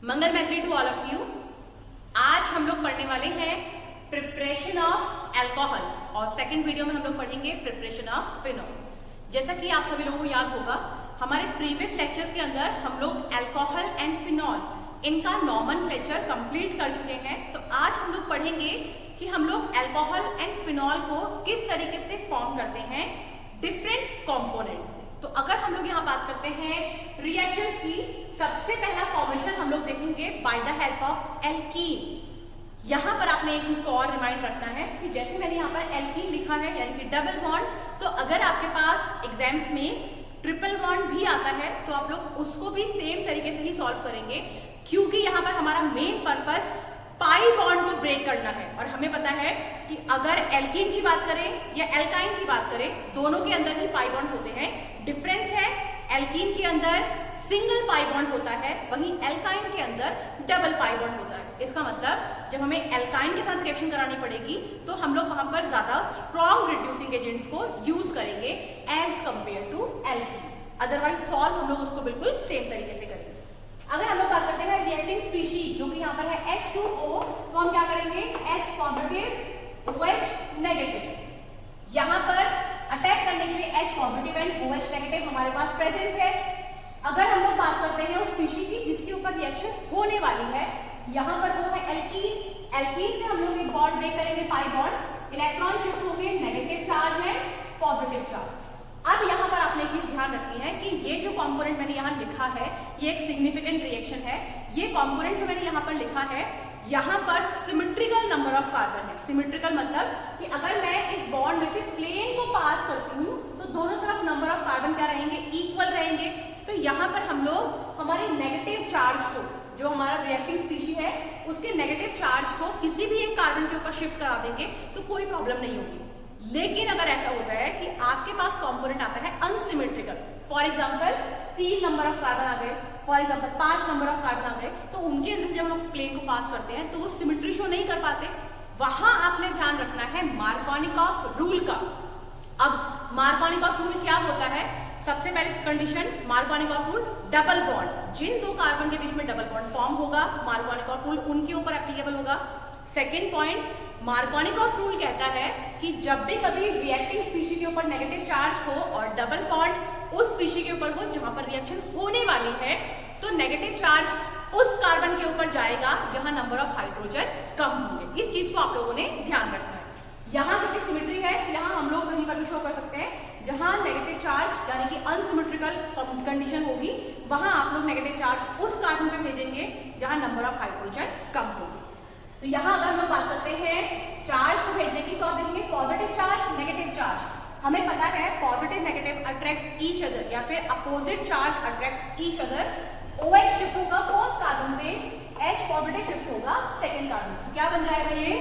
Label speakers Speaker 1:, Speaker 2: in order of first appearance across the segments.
Speaker 1: मंगल मैत्री to all of you. आज हम लोग पढ़ने वाले हैं प्रिपरेशन ऑफ अल्कोहल और सेकंड वीडियो में हम लोग पढ़ेंगे प्रिपरेशन ऑफ फिनॉल। जैसा कि आप सभी लोगों को याद होगा, हमारे प्रीवियस लेक्चर्स के अंदर हम लोग अल्कोहल एंड फिनॉल इनका नॉमेनक्लेचर कंप्लीट कर चुके हैं। तो आज हम लोग पढ़ेंगे कि हम लोग अल्कोहल एंड फिनॉल को किस तरीके से फॉर्म करते हैं डिफरेंट कंपोनेंट्स से। तो अगर हम लोग यहाँ बात करते हैं रिएक्शंस की, सबसे पहला फॉर्मेशन हम लोग देखेंगे bye the help of alkene. यहाँ पर आपने एक चीज को और रिमाइंड रखना है कि जैसे मैंने यहाँ पर एल्कीन लिखा है यानी कि डबल बॉन्ड, तो अगर आपके पास एग्जाम्स में ट्रिपल बॉन्ड भी आता है तो आप लोग उसको भी सेम तरीके से ही सॉल्व करेंगे, क्योंकि यहाँ पर हमारा मेन पर्पस पाई बॉन्ड को ब्रेक करना है। और हमें पता है कि अगर एल्कीन की बात करें या एल्काइन की बात करें, दोनों के अंदर ही पाई बॉन्ड होते हैं। डिफरेंस है, एल्कीन के अंदर सिंगल पाई बॉन्ड होता है, वहीं एल्काइन के अंदर डबल पाई बॉन्ड होता है। इसका मतलब जब हमें एल्काइन के साथ रिएक्शन करानी पड़ेगी तो हम लोग वहां पर ज्यादा स्ट्रॉन्ग रिड्यूसिंग एजेंट्स को यूज करेंगे as compare to alkene. Otherwise solve हम लोग उसको बिल्कुल सेम तरीके से करेंगे। अगर हम लोग बात करते हैं रिएक्टिंग स्पीशीज, जो कि यहाँ पर है H2O, तो हम क्या करेंगे H पॉजिटिव OH नेगेटिव। यहाँ पर अटैक करने के लिए H positive and OH negative हमारे पास प्रेजेंट है। अगर हम लोग बात करते हैं उस स्पीशीज की जिसके ऊपर रिएक्शन होने वाली है, यहाँ पर वो है एल्कीन। एल्कीन से हम लोग एक बॉन्ड ब्रेक करेंगे, पाई बॉन्ड, इलेक्ट्रॉन शिफ्ट होंगे, नेगेटिव चार्ज है, पॉजिटिव चार्ज। अब यहाँ पर आपने एक चीज ध्यान रखनी है कि ये जो कंपोनेंट मैंने यहाँ लिखा है ये एक सिग्निफिकेंट रिएक्शन है। ये कंपोनेंट जो मैंने यहाँ पर लिखा है, यहाँ पर सिमेट्रिकल नंबर ऑफ कार्बन है। सिमेट्रिकल मतलब कि अगर मैं इस बॉन्ड में से प्लेन को पास करती हूँ तो दोनों तरफ नंबर ऑफ कार्बन क्या रहेंगे, इक्वल रहेंगे। तो यहाँ पर हम लोग हमारे नेगेटिव चार्ज को, जो हमारा रिएक्टिंग स्पीशी है उसके नेगेटिव चार्ज को किसी भी एक कार्बन के ऊपर शिफ्ट करा देंगे तो कोई प्रॉब्लम नहीं होगी। लेकिन अगर ऐसा होता है कि आपके पास कंपोनेंट आता है unsymmetrical, for example 3 number of carbon आ गए, for example 5 number of carbon आ गए, तो उनके अंदर जब हम लोग प्लेन को पास करते हैं तो वो सिमेट्री शो नहीं कर पाते। वहां आपने ध्यान रखना है मार्कोनिकॉफ रूल का। अब मार्कोनिकॉफ रूल क्या होता है? सबसे पहले condition Markovnikov rule, double bond, जिन दो कार्बन के बीच में डबल बॉन्ड फॉर्म होगा मार्कोनिकॉफ रूल उनके ऊपर एप्लीकेबल होगा। सेकेंड पॉइंट, मार्कोनिकॉफ रूल कहता है कि जब भी कभी रिएक्टिंग स्पीशी के ऊपर नेगेटिव चार्ज हो और डबल बॉन्ड उस स्पीशी के ऊपर हो जहां पर रिएक्शन होने वाली है, तो नेगेटिव चार्ज उस कार्बन के ऊपर जाएगा जहां नंबर ऑफ हाइड्रोजन कम होंगे। इस चीज को आप लोगों ने ध्यान रखना है। यहाँ क्योंकि सिमेट्री है, यहाँ हम लोग कहीं पर भी शो कर सकते हैं जहां नेगेटिव चार्ज यानी कि अनसिमेट्रिकल कंडीशन होगी, वहां आप लोग नेगेटिव चार्ज उस कार्बन पे भेजेंगे जहां नंबर ऑफ हाइड्रोजन कम होगी। तो यहाँ अगर हम लोग बात करते हैं चार्ज को भेजने की, तो आप देखेंगे पॉजिटिव चार्ज, नेगेटिव चार्ज। हमें पता है positive negative attract each other या फिर opposite charge attract each other. OH shift होगा फर्स्ट कार्बन पे, H पॉजिटिव शिफ्ट होगा सेकंड कार्बन पे। क्या बन जाएगा? ये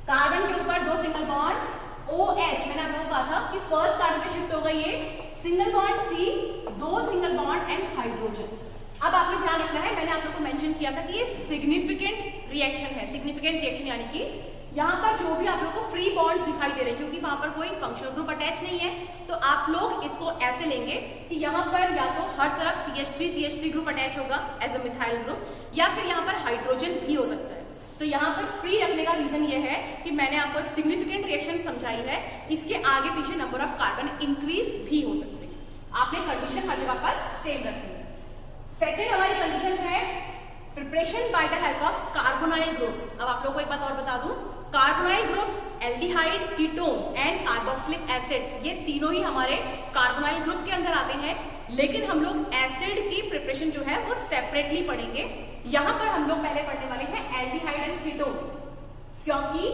Speaker 1: कार्बन के ऊपर 2 सिंगल बॉन्ड OH, मैंने आप लोगों को कहा था कि फर्स्ट कार्बन पे शिफ्ट होगा ये single bond C, 2 single bond and hydrogen. अब आपने ध्यान रखना है, मैंने आप लोगों को मेंशन किया था कि ये सिग्निफिकेंट रिएक्शन है। सिग्निफिकेंट रिएक्शन यानी कि यहाँ पर जो भी आप लोगों को फ्री बॉन्ड्स दिखाई दे रहे हैं, क्योंकि वहां पर कोई फंक्शनल ग्रुप अटैच नहीं है, तो आप लोग इसको ऐसे लेंगे कि यहाँ पर या तो हर तरफ CH3 ग्रुप अटैच होगा एज अ मिथाइल ग्रुप, या फिर यहाँ पर हाइड्रोजन भी हो सकता है। तो यहाँ पर फ्री रखने का रीजन ये है कि मैंने आपको एक सिग्निफिकेंट रिएक्शन समझाई है, इसके आगे पीछे नंबर ऑफ कार्बन इंक्रीज भी हो सकते हैं। आपने कंडीशन हर जगह पर सेम रखनी है। सेकेंड हमारी कंडीशन है preparation bye the help of carbonyl groups. अब आप लोगों को एक बात और बता दूं, carbonyl groups aldehyde, ketone and carboxylic acid, ये तीनों ही हमारे कार्बोनाइल ग्रुप के अंदर आते हैं। लेकिन हम लोग एसिड की प्रिपरेशन जो है वो सेपरेटली पढ़ेंगे। यहाँ पर हम लोग पहले पढ़ने वाले हैं एल्डिहाइड एंड कीटोन, क्योंकि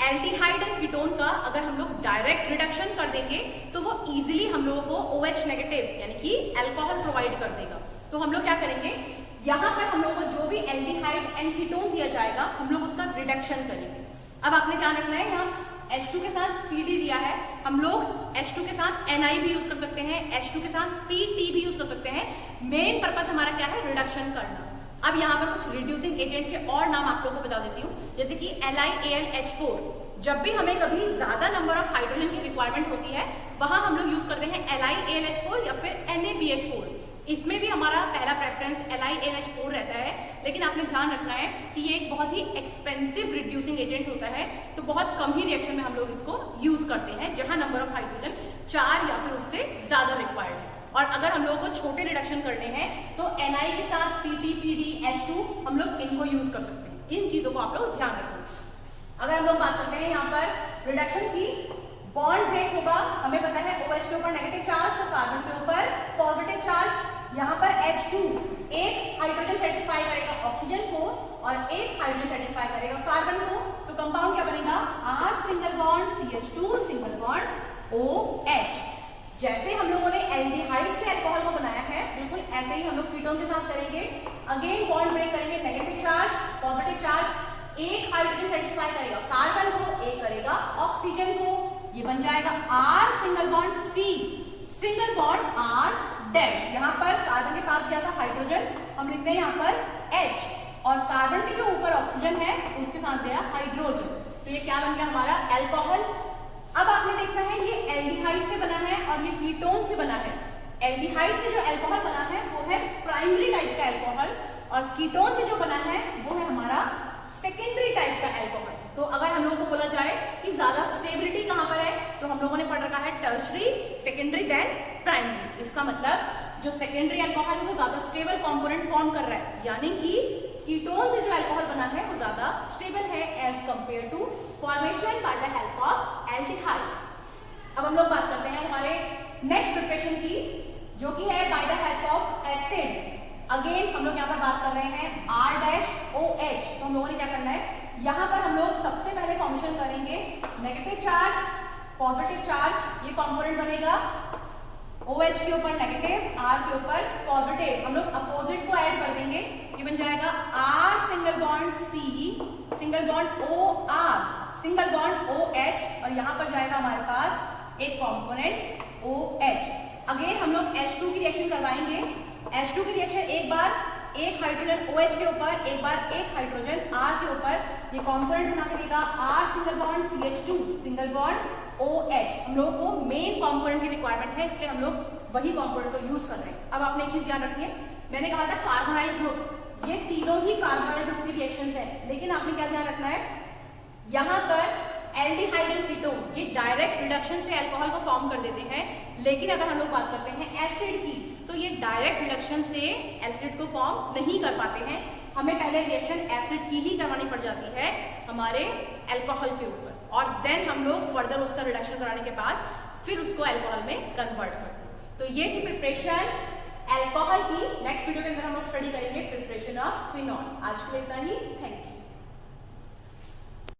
Speaker 1: एल्डिहाइड एंड कीटोन का अगर हम लोग डायरेक्ट रिडक्शन कर देंगे तो वो इजीली हम लोगों को OH नेगेटिव यानी कि अल्कोहल प्रोवाइड कर देगा। तो हम लोग क्या करेंगे, यहाँ पर हम लोग को जो भी एल्डिहाइड एंड कीटोन दिया जाएगा हम लोग उसका रिडक्शन करेंगे। अब आपने ध्यान रखना है, यहाँ H2 के साथ PD दिया है, हम लोग H2 के साथ Ni भी यूज कर सकते हैं, H2 के साथ PT भी यूज कर सकते हैं। मेन पर्पस हमारा क्या है? रिडक्शन करना। अब यहाँ पर कुछ रिड्यूसिंग एजेंट के और नाम आप लोगों को बता देती हूँ, जैसे कि LiAlH4। जब भी हमें कभी ज्यादा नंबर ऑफ हाइड्रोजन की रिक्वायरमेंट होती है, वहां हम लोग यूज करते हैं LiAlH4 या फिर NaBH4। इसमें भी हमारा पहला प्रेफरेंस LiNH4 रहता है, लेकिन आपने ध्यान रखना है कि ये एक बहुत ही एक्सपेंसिव रिड्यूसिंग एजेंट होता है, तो बहुत कम ही रिएक्शन में हम लोग इसको यूज करते हैं जहां नंबर ऑफ हाइड्रोजन 4 या फिर उससे ज्यादा रिक्वायर्ड है। और अगर हम लोगों को छोटे रिडक्शन करने हैं तो Na के साथ Pt, Pd, H2 हम लोग इनको यूज कर सकते हैं। इन चीजों को आप लोग ध्यान रखें। अगर हम लोग बात करते हैं यहाँ पर रिडक्शन की, बॉन्ड ब्रेक होगा, हमें पता है OH के ऊपर नेगेटिव चार्ज तो कार्बन के ऊपर पॉजिटिव चार्ज। यहाँ पर H2 एक हाइड्रोजन सेटिस्फाई करेगा ऑक्सीजन को और एक हाइड्रोजन सेटिस्फाई करेगा कार्बन को, तो कंपाउंड क्या बनेगा? R single bond CH2 single bond OH। जैसे हम लोगों ने एल्डिहाइड से अल्कोहल को बनाया है, बिल्कुल ऐसे ही हम लोग कीटोन के साथ करेंगे। अगेन बॉन्ड ब्रेक करेंगे, नेगेटिव चार्ज पॉजिटिव चार्ज, एक हाइड्रोजन सेटिस्फाई करेगा कार्बन को, एक करेगा ऑक्सीजन को, ये बन जाएगा R single bond C single bond R dash. यहाँ पर कार्बन के पास गया था हाइड्रोजन, हम लिखते हैं यहाँ पर H, और कार्बन के जो ऊपर ऑक्सीजन है उसके साथ गया हाइड्रोजन, तो ये क्या बन गया हमारा? एल्कोहल। अब आपने देखना है ये एल्डिहाइड से बना है और ये कीटोन से बना है। एल्डिहाइड से जो अल्कोहल बना है वो है प्राइमरी टाइप का अल्कोहल, और कीटोन से जो बना है वो है हमारा सेकेंडरी टाइप का अल्कोहल। तो अगर हम लोगों को बोला जाए कि ज्यादा स्टेबिलिटी कहां पर है, तो हम लोगों ने पढ़ रखा है टर्शरी, सेकेंडरी, देन प्राइमरी। इसका मतलब जो सेकेंडरी अल्कोहल है वो ज्यादा स्टेबल कंपोनेंट फॉर्म कर रहा है, यानी कि कीटोन से जो अल्कोहल बना है वो ज्यादा स्टेबल है as compare to formation by the help of aldehyde. अब हम लोग बात करते हैं हमारे नेक्स्ट प्रिपरेशन की, जो कि है bye the help of acid. Again हम लोग यहाँ पर बात कर रहे हैं R-OH। तो हम लोगों ने क्या करना है, यहाँ पर हम लोग सबसे पहले फॉर्मेशन करेंगे नेगेटिव चार्ज पॉजिटिव चार्ज, ये कंपोनेंट बनेगा OH के ऊपर नेगेटिव, R के ऊपर पॉजिटिव, हम लोग अपोजिट को ऐड कर देंगे, ये बन जाएगा R single bond C single bond OR single bond OH, और यहाँ पर जाएगा हमारे पास एक कंपोनेंट OH। अगेन हम लोग H2 की रिएक्शन करवाएंगे। H2 की रिएक्शन एक बार एक हाइड्रोजन OH के ऊपर, एक बार एक हाइड्रोजन R के ऊपर, ये कंपोनेंट बना के देगा R single bond CH2 single bond OH। हम लोगों को मेन कंपोनेंट की रिक्वायरमेंट है, इसलिए हम लोग वही कंपोनेंट को यूज कर रहे हैं। अब आपने एक चीज ध्यान रखनी है, मैंने कहा था कार्बोनाइल ग्रुप, ये तीनों ही कार्बोनाइल ग्रुप की रिएक्शंस हैं, लेकिन आपने क्या ध्यान रखना है, यहाँ पर एल्डिहाइड एंड कीटोन ये डायरेक्ट रिडक्शन से अल्कोहल को फॉर्म कर देते हैं, लेकिन अगर हम लोग बात करते हैं एसिड की, तो ये डायरेक्ट रिडक्शन से एसिड को फॉर्म नहीं कर पाते हैं। हमें पहले रिएक्शन एसिड की ही करवानी पड़ जाती है हमारे अल्कोहल के ऊपर, और देन हम लोग फर्दर उसका रिडक्शन कराने के बाद फिर उसको अल्कोहल में कन्वर्ट करते हैं। तो ये थी प्रिपरेशन अल्कोहल की। नेक्स्ट वीडियो के अंदर हम लोग स्टडी करेंगे प्रिपरेशन ऑफ फिनॉल। आज के लिए इतना ही, थैंक यू।